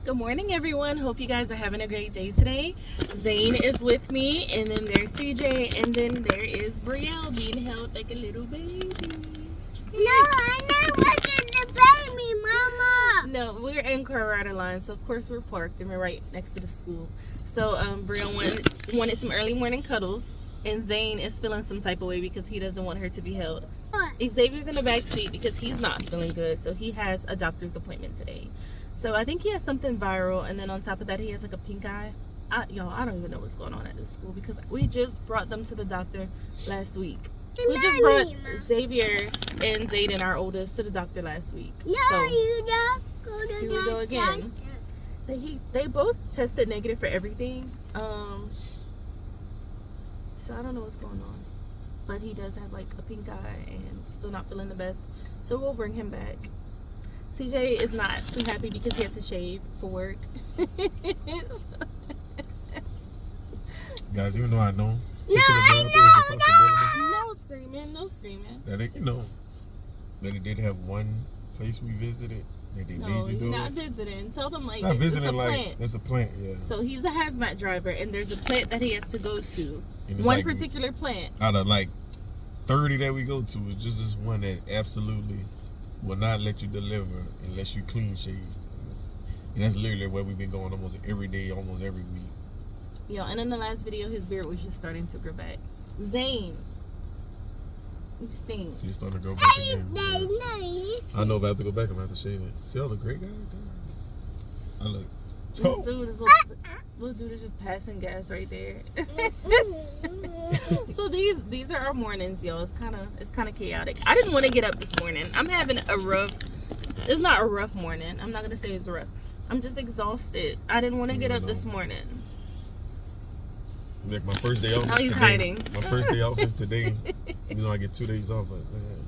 Good morning, everyone. Hope you guys are having a great day today. Zane is with me, and then there's CJ, and then there is Brielle being held like a little baby. No, I'm not watching the baby, Mama. No, we're in Colorado line, so of course we're parked and we're right next to the school. So Brielle wanted some early morning cuddles, and Zane is feeling some type of way because he doesn't want her to be held. Xavier's in the back seat because he's not feeling good, so he has a doctor's appointment today. So I think he has something viral, and then on top of that he has like a pink eye. Y'all, I don't even know what's going on at this school because we just brought them to the doctor last week. We just brought Xavier and Zayden, our oldest, to the doctor last week. No, so you don't go to the here we go again. They both tested negative for everything. So I don't know what's going on. But he does have like a pink eye and still not feeling the best. So we'll bring him back. CJ is not too happy because he has to shave for work. Guys, even though I know. No screaming, no screaming. That it, that it did have one place we visited that they made you do you're not visiting. Tell them like not it's visiting, a like plant. it's a plant, yeah. So he's a hazmat driver, and there's a plant that he has to go to. One like, particular plant. Out of like 30 that we go to, it's just this one that absolutely will not let you deliver unless you clean shave. And that's literally where we've been going almost every day, almost every week. Yo, and in the last video, his beard was just starting to grow back. Zane, you stink. She's starting to grow back again. I know, but I have to go back and I have to shave it. See all the great guys? I look. This dude is just passing gas right there. So these are our mornings, y'all. It's kind of chaotic. I didn't want to get up this morning. I'm having it's not a rough morning. I'm not gonna say it's rough. I'm just exhausted. I didn't want to get up this morning. Like my first day off is he's today. hiding. My first day off is today. I get 2 days off, but man,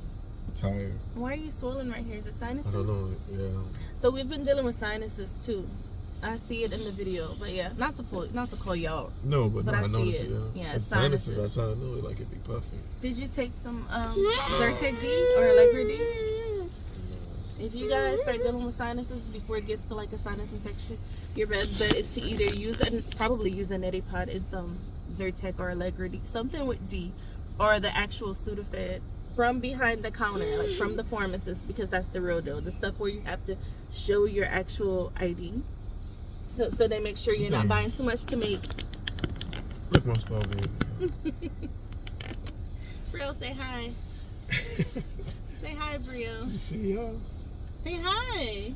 I'm tired. Why are you swollen right here? Is it sinuses? I don't know. Yeah. So we've been dealing with sinuses too. I see it in the video, but yeah, not to call y'all. No, but I see it. Yeah, it's sinuses. I try to know it like it be puffy. Did you take some Zyrtec D or Allegra D? If you guys start dealing with sinuses before it gets to like a sinus infection, your best bet is to either probably use a neti pot and some Zyrtec or Allegra D, something with D, or the actual Sudafed from behind the counter, like from the pharmacist, because that's the real deal. The stuff where you have to show your actual ID. So they make sure you're not buying too much to make. Look my small baby. Brielle, say hi. Say hi, Brielle. See ya. Say hi.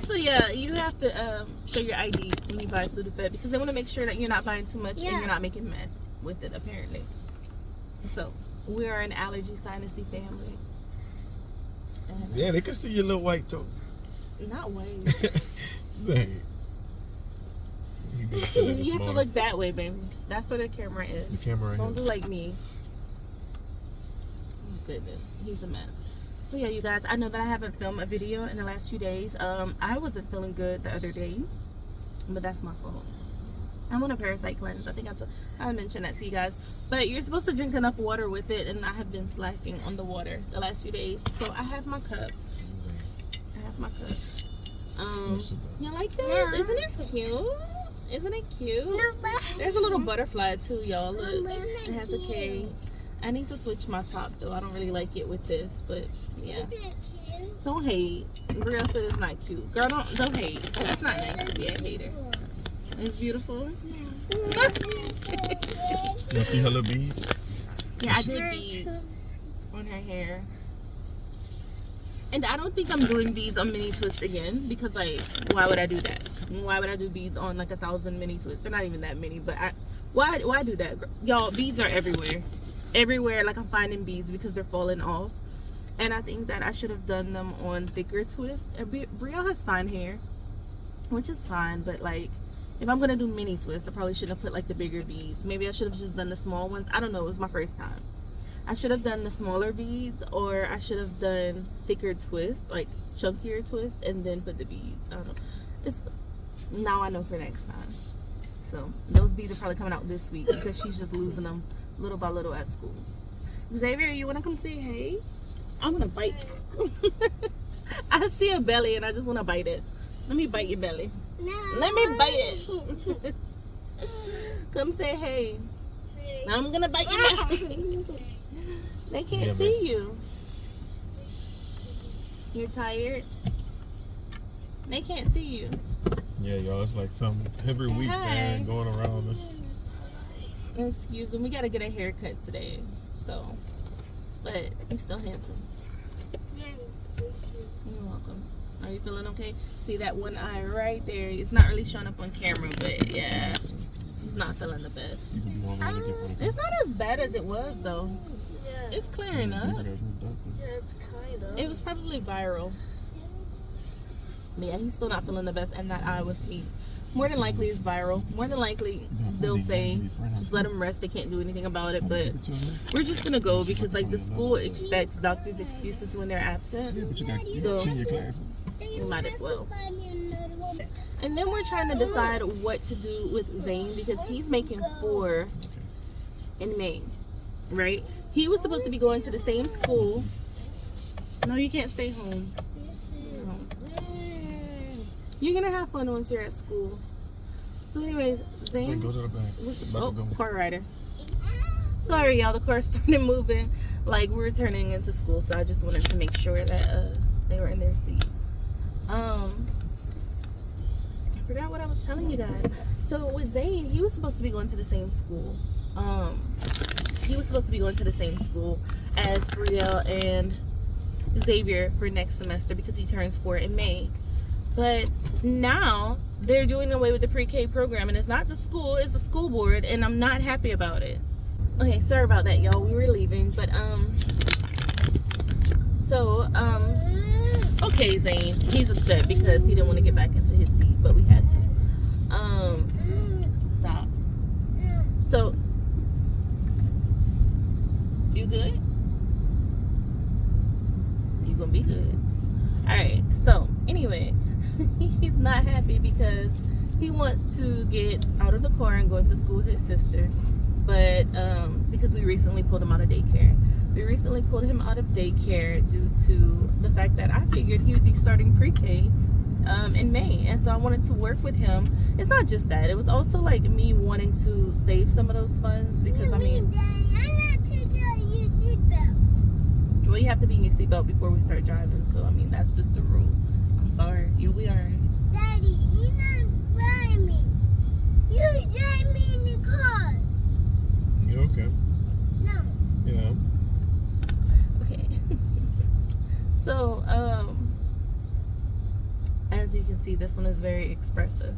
So yeah, you have to show your ID when you buy Sudafed because they want to make sure that you're not buying too much and you're not making meth with it, apparently. So we are an allergy sinusy family. And, yeah, they can see your little white toe. Not white. Dang. You have to look that way, baby. That's where the camera is. The camera right Don't here. do like me. Oh, goodness. He's a mess. So yeah, you guys, I know that I haven't filmed a video in the last few days. I wasn't feeling good the other day, but that's my fault. I'm on a parasite cleanse. I think I mentioned that to you guys. But you're supposed to drink enough water with it, and I have been slacking on the water the last few days. So I have my cup. My cup. You like this? Yeah. Isn't this cute? Isn't it cute? There's a little butterfly too, y'all. Look, it has a K. I need to switch my top though. I don't really like it with this, but yeah. Don't hate. Brielle said it's not cute. Girl, don't hate. It's not nice to be a hater. It's beautiful. You see her little beads? Yeah, I did beads on her hair. And I don't think I'm doing beads on mini twist again because like, why would I do that? Why would I do beads on like 1,000 mini twists? They're not even that many, but why do that? Y'all, beads are everywhere. Everywhere, like I'm finding beads because they're falling off. And I think that I should have done them on thicker twists. Brielle has fine hair, which is fine, but like, if I'm gonna do mini twists, I probably shouldn't have put like the bigger beads. Maybe I should have just done the small ones. I don't know, it was my first time. I should have done the smaller beads, or I should have done thicker twists, like chunkier twists, and then put the beads. I don't know. Now I know for next time. So those beads are probably coming out this week because she's just losing them little by little at school. Xavier, you want to come say hey? I'm gonna bite you. I see a belly and I just want to bite it. Let me bite your belly. No. Let me bite it. Come say hey. I'm gonna bite your belly. They can't see you. You're tired? They can't see you. Yeah, y'all, it's like some every week, man, going around this. Excuse me, we gotta get a haircut today. So, but he's still handsome. You're welcome. Are you feeling okay? See that one eye right there? It's not really showing up on camera, but yeah, he's not feeling the best. It's not as bad as it was though. Yeah. It's clearing up. Yeah, it's kind of. It was probably viral. But yeah, he's still not feeling the best, and that eye was pink. More than likely it's viral. More than likely they'll say just let him rest, they can't do anything about it, but we're just gonna go because like the school expects doctors' excuses when they're absent, so we might as well. And then we're trying to decide what to do with Zane because he's making 4 in May, right? He was supposed to be going to the same school. No, you can't stay home. No. You're gonna have fun once you're at school. So anyways, Zane, go to the bank. Car rider. Sorry y'all, the car started moving like we're turning into school, so I just wanted to make sure that they were in their seat. I forgot what I was telling you guys. So with Zane, he was supposed to be going to the same school. He was supposed to be going to the same school as Brielle and Xavier for next semester because he turns 4 in May. But now they're doing away with the pre-K program, and it's not the school, it's the school board, and I'm not happy about it. Okay, sorry about that, y'all. We were leaving, but okay, Zane, he's upset because he didn't want to get back into his seat, but we had to. Stop. So, you good? You gonna be good. Alright, so anyway, he's not happy because he wants to get out of the car and go into school with his sister, but because we recently pulled him out of daycare. We recently pulled him out of daycare due to the fact that I figured he would be starting pre-K in May, and so I wanted to work with him. It's not just that, it was also like me wanting to save some of those funds because I mean, well, you have to be in your seatbelt before we start driving, so I mean that's just the rule. I'm sorry, you'll be alright. Daddy, you're not driving me. You drive me in the car. You okay? No. Yeah. Okay. So, as you can see, this one is very expressive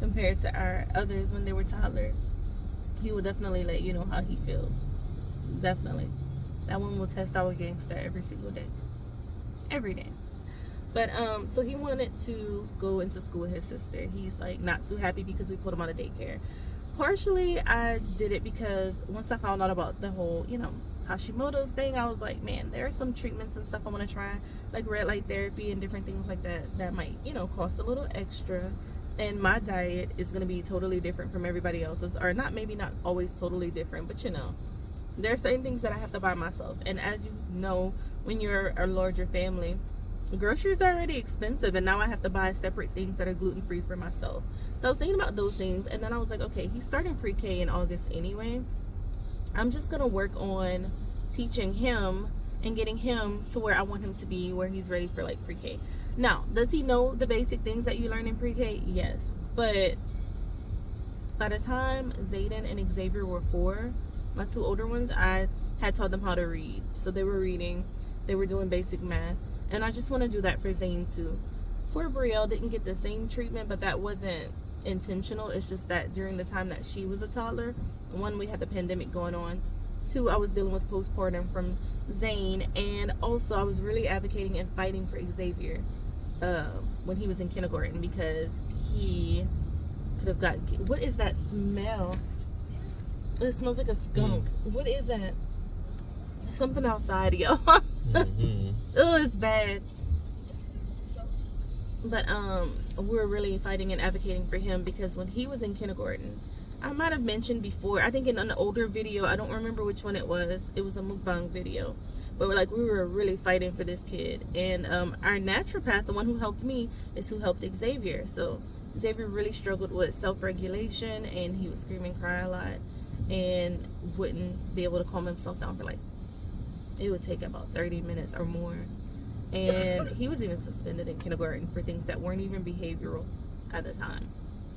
compared to our others when they were toddlers. He will definitely let you know how he feels. Definitely. That one will test our gangster every single day. Every day. But, so he wanted to go into school with his sister. He's, like, not too happy because we pulled him out of daycare. Partially, I did it because once I found out about the whole, you know, Hashimoto's thing, I was like, man, there are some treatments and stuff I want to try, like red light therapy and different things like that, that might, you know, cost a little extra. And my diet is going to be totally different from everybody else's, or not, maybe not always totally different, but you know, there are certain things that I have to buy myself. And as you know, when you're a larger family, groceries are already expensive, and now I have to buy separate things that are gluten-free for myself. So I was thinking about those things, and then I was like, okay, he's starting pre-K in August anyway. I'm just gonna work on teaching him and getting him to where I want him to be, where he's ready for like pre-K. Now, does he know the basic things that you learn in pre-K? Yes, but by the time Zayden and Xavier were 4, my 2 older ones, I had taught them how to read. So they were reading, they were doing basic math, and I just want to do that for Zane too. Poor Brielle didn't get the same treatment, but that wasn't intentional. It's just that during the time that she was a toddler, 1, we had the pandemic going on, 2, I was dealing with postpartum from Zane, and also I was really advocating and fighting for Xavier when he was in kindergarten because he could have gotten, what is that smell? It smells like a skunk. What is that? Something outside, y'all. Oh, it's bad. But we were really fighting and advocating for him because when he was in kindergarten, I might have mentioned before, I think in an older video, I don't remember which one it was a mukbang video, but we were really fighting for this kid. And our naturopath, the one who helped me, is who helped Xavier. So Xavier really struggled with self-regulation, and he would scream and cry a lot and wouldn't be able to calm himself down for it would take about 30 minutes or more. And he was even suspended in kindergarten for things that weren't even behavioral at the time.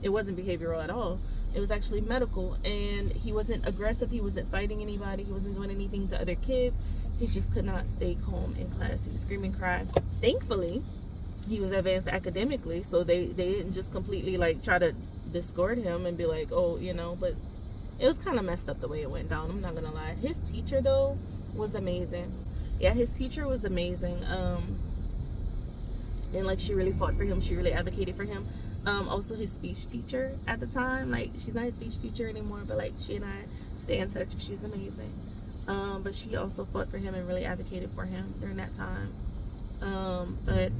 It wasn't behavioral at all. It was actually medical. And he wasn't aggressive. He wasn't fighting anybody. He wasn't doing anything to other kids. He just could not stay calm in class. He would scream and cry. Thankfully, he was advanced academically, so they didn't just completely try to discard him and be like, oh, but it was kind of messed up the way it went down. I'm not gonna lie. His teacher though was amazing. Yeah, his teacher was amazing. And she really fought for him. She really advocated for him. Also his speech teacher at the time, she's not his speech teacher anymore, but she and I stay in touch. She's amazing. But she also fought for him and really advocated for him during that time. But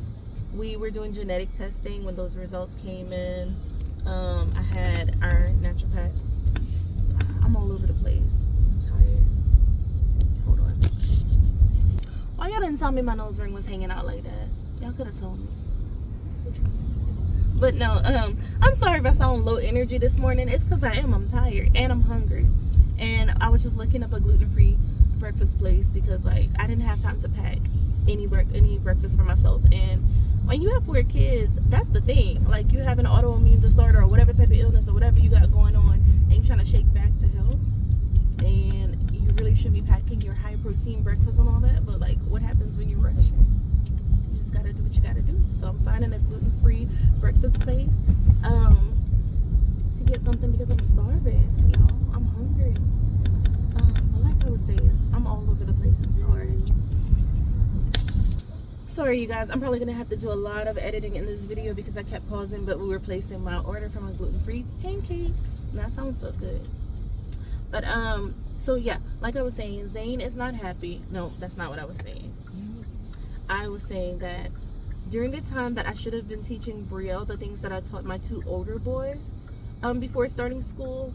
we were doing genetic testing when those results came in. I had our naturopath. I'm all over the place. I'm tired. Hold on. Why y'all didn't tell me my nose ring was hanging out like that? Y'all could have told me. But no, I'm sorry if I sound low energy this morning. It's because I'm tired and I'm hungry. And I was just looking up a gluten-free breakfast place because I didn't have time to pack any breakfast for myself. And when you have 4 kids, that's the thing. You have an autoimmune disorder or whatever type of illness or whatever you got going on, and you're trying to shake back to health. And you really should be packing your high protein breakfast and all that. But what happens when you rush? You just gotta do what you gotta do. So I'm finding a gluten-free breakfast place to get something because I'm starving, y'all. I'm hungry. But like I was saying, I'm all over the place. I'm sorry, you guys. I'm probably gonna have to do a lot of editing in this video because I kept pausing, but we were placing my order for my gluten-free pancakes. And that sounds so good. But so yeah, like I was saying, Zane is not happy. No, that's not what I was saying. I was saying that during the time that I should have been teaching Brielle the things that I taught my 2 older boys before starting school,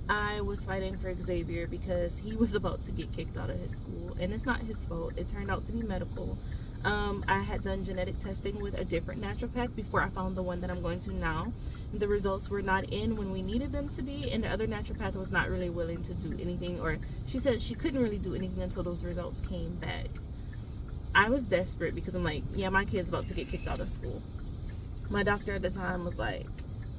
I was fighting for Xavier because he was about to get kicked out of his school. And it's not his fault. It turned out to be medical. I had done genetic testing with a different naturopath before I found the one that I'm going to now. The results were not in when we needed them to be, and the other naturopath was not really willing to do anything, or she said she couldn't really do anything until those results came back. I was desperate because I'm like, yeah, my kid's about to get kicked out of school. My doctor at the time was like,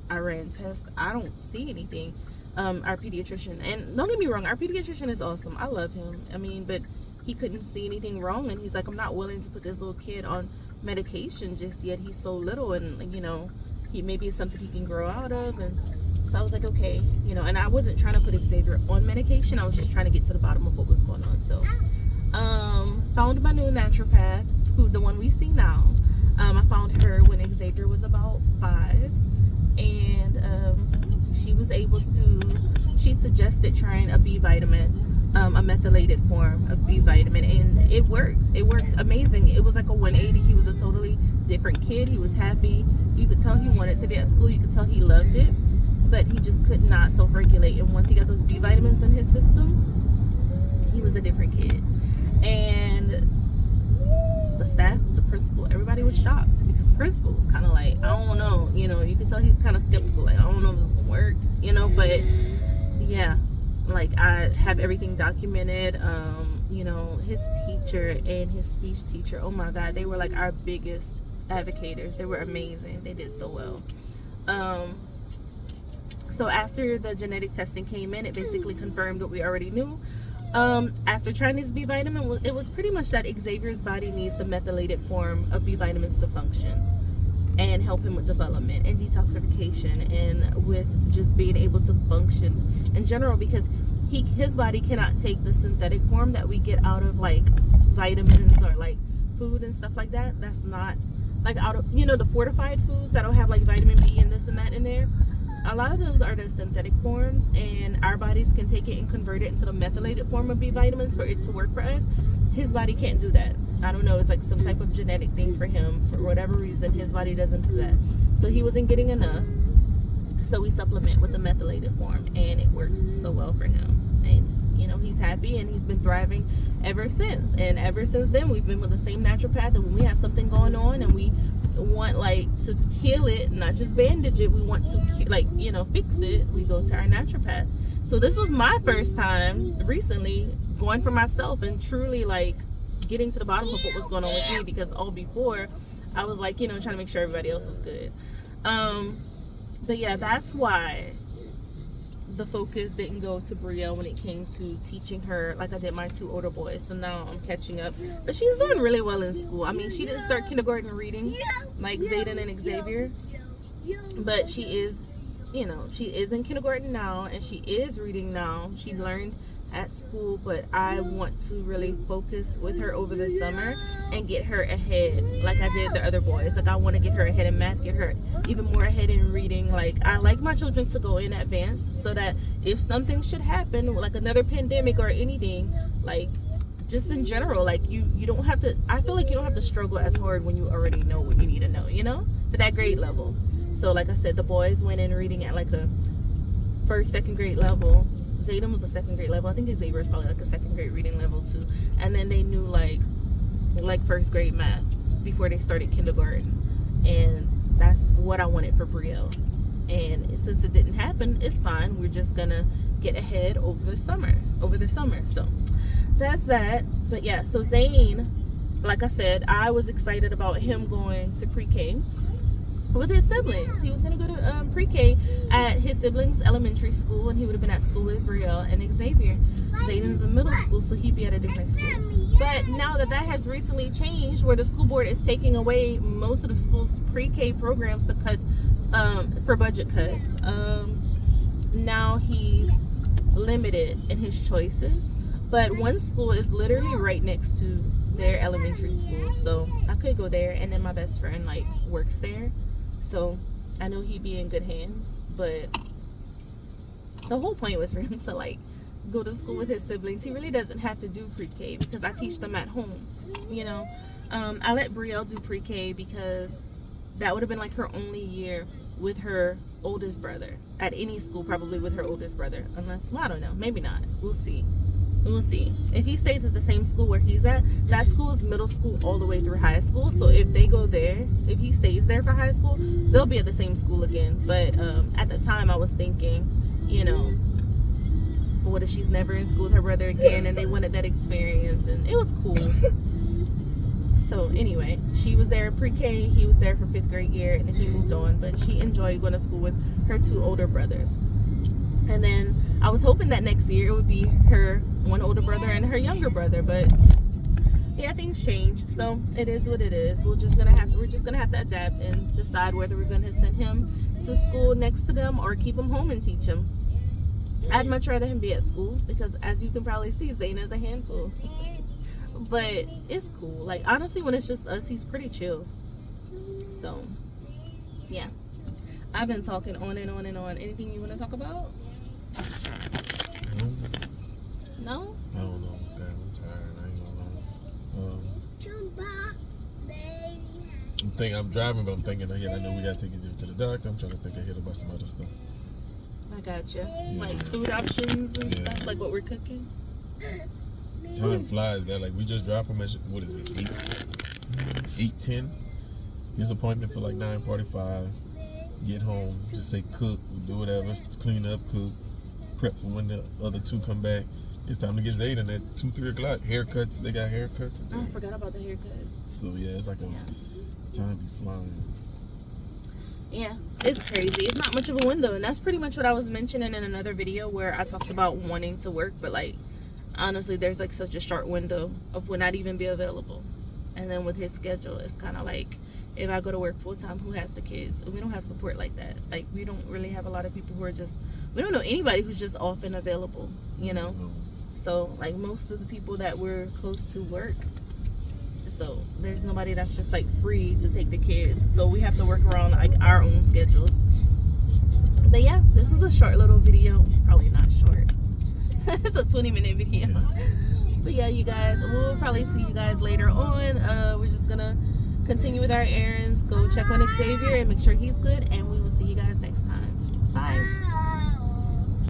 I ran tests. I don't see anything. Our pediatrician, and don't get me wrong, our pediatrician is awesome. I love him. But he couldn't see anything wrong, and he's like, I'm not willing to put this little kid on medication just yet. He's so little, and he maybe it's something he can grow out of. And so I was like, okay, and I wasn't trying to put Xavier on medication. I was just trying to get to the bottom of what was going on. So found my new naturopath, the one we see now. I found her when Xavier was about 5, and she suggested trying a B vitamin, a methylated form of B vitamin, and it worked amazing. It was like a 180. He was a totally different kid. He was happy. You could tell he wanted to be at school. You could tell he loved it, but he just could not self-regulate. And once he got those B vitamins in his system, he was a different kid. And the staff, the principal, everybody was shocked because the principal was kind of like, I don't know, you could tell he's kind of skeptical, I don't know if this is gonna work, but yeah, I have everything documented. His teacher and his speech teacher, oh my god, they were our biggest advocators. They were amazing. They did so well. So after the genetic testing came in, it basically confirmed what we already knew. After trying this B vitamin, it was pretty much that Xavier's body needs the methylated form of B vitamins to function and help him with development and detoxification and with just being able to function in general, because his body cannot take the synthetic form that we get out of vitamins or food and stuff like that. That's not out of the fortified foods that'll have vitamin B and this and that in there. A lot of those are the synthetic forms, and our bodies can take it and convert it into the methylated form of B vitamins for it to work for us. His body can't do that. I don't know, it's some type of genetic thing for him. For whatever reason, his body doesn't do that. So he wasn't getting enough. So we supplement with the methylated form, and it works so well for him. And, you know, he's happy, and he's been thriving ever since. And ever since then, we've been with the same naturopath. And when we have something going on and we want, like, to heal it, not just bandage it, we want to, like, you know, fix it, we go to our naturopath. So this was my first time recently going for myself and truly, like, getting to the bottom of what was going on with me, because all before I was, like, you know, trying to make sure everybody else was good. But yeah, that's why the focus didn't go to Brielle when it came to teaching her like I did my 2 older boys. So now I'm catching up. But she's doing really well in school. I mean, she didn't start kindergarten reading like Zayden and Xavier, but she is, you know, she is in kindergarten now, and she is reading now. She learned at school, but I want to really focus with her over the summer and get her ahead like I did the other boys. Like, I want to get her ahead in math, get her even more ahead in reading. Like, I like my children to go in advanced so that if something should happen, like another pandemic or anything, like, just in general, like, you don't have to, I feel like you don't have to struggle as hard when you already know what you need to know, you know, for that grade level. So like I said, the boys went in reading at like a 1st, 2nd grade level. Zayden was a 2nd grade level. I think Xavier was probably like a 2nd grade reading level too. And then they knew like 1st grade math before they started kindergarten. And that's what I wanted for Brielle. And since it didn't happen, it's fine. We're just gonna get ahead over the summer. So that's that. But yeah, so Zane, like I said, I was excited about him going to pre-K with his siblings. He was going to go to pre-K at his siblings' elementary school, and he would have been at school with Brielle and Xavier. Zayden's in middle school, so he'd be at a different school. But now that has recently changed, where the school board is taking away most of the school's pre-K programs to cut for budget cuts. Now he's limited in his choices, but one school is literally right next to their elementary school, so I could go there, and then my best friend like works there. So I know he'd be in good hands, but the whole point was for him to like go to school with his siblings. He really doesn't have to do pre-K because I teach them at home, you know. I let Brielle do pre-K because that would have been like her only year with her oldest brother at any school, probably with her oldest brother, unless, well, I don't know, maybe not. We'll see. If he stays at the same school where he's at, that school is middle school all the way through high school. So if they go there, if he stays there for high school, they'll be at the same school again. But at the time I was thinking, you know, what if she's never in school with her brother again, and they wanted that experience, and it was cool. So anyway, she was there in pre-K, he was there for 5th grade year, and then he moved on. But she enjoyed going to school with her 2 older brothers. And then I was hoping that next year it would be her one older brother and her younger brother, but yeah, things changed. So it is what it is. We're just gonna have to adapt and decide whether we're gonna send him to school next to them or keep him home and teach him. I'd much rather him be at school because, as you can probably see, Zayna is a handful. But it's cool. Like, honestly, when it's just us, he's pretty chill. So yeah, I've been talking on and on and on. Anything you want to talk about? No? I don't know. God, I'm tired. I ain't gonna lie. I'm driving, but I'm thinking ahead. I know we gotta take it to the doctor. I'm trying to think ahead about some other stuff. I gotcha. Yeah. Like food options and stuff, like what we're cooking. Time flies, guy. Like, we just dropped him at, what is it, 8:10. His appointment for like 9:45. Get home, just say cook, do whatever, clean up, cook, prep for when the other 2 come back. It's time to get Zayden at 2, 3 o'clock. Haircuts, they got haircuts. Oh, I forgot about the haircuts. So yeah, it's like time be flying. Yeah, it's crazy. It's not much of a window, and that's pretty much what I was mentioning in another video where I talked about wanting to work, but like, honestly, there's like such a short window of when I'd even be available. And then with his schedule, it's kind of like, if I go to work full-time, who has the kids? We don't have support like that. Like, we don't really have a lot of people who are just, we don't know anybody who's just off and available, you know? So, like, most of the people that we're close to work. So, there's nobody that's just, like, free to take the kids. So, we have to work around, like, our own schedules. But, yeah, this was a short little video. Probably not short. It's a 20-minute video. But, yeah, you guys, we'll probably see you guys later on. We're just going to continue with our errands, go check on Xavier and make sure he's good, and we will see you guys next time. 5.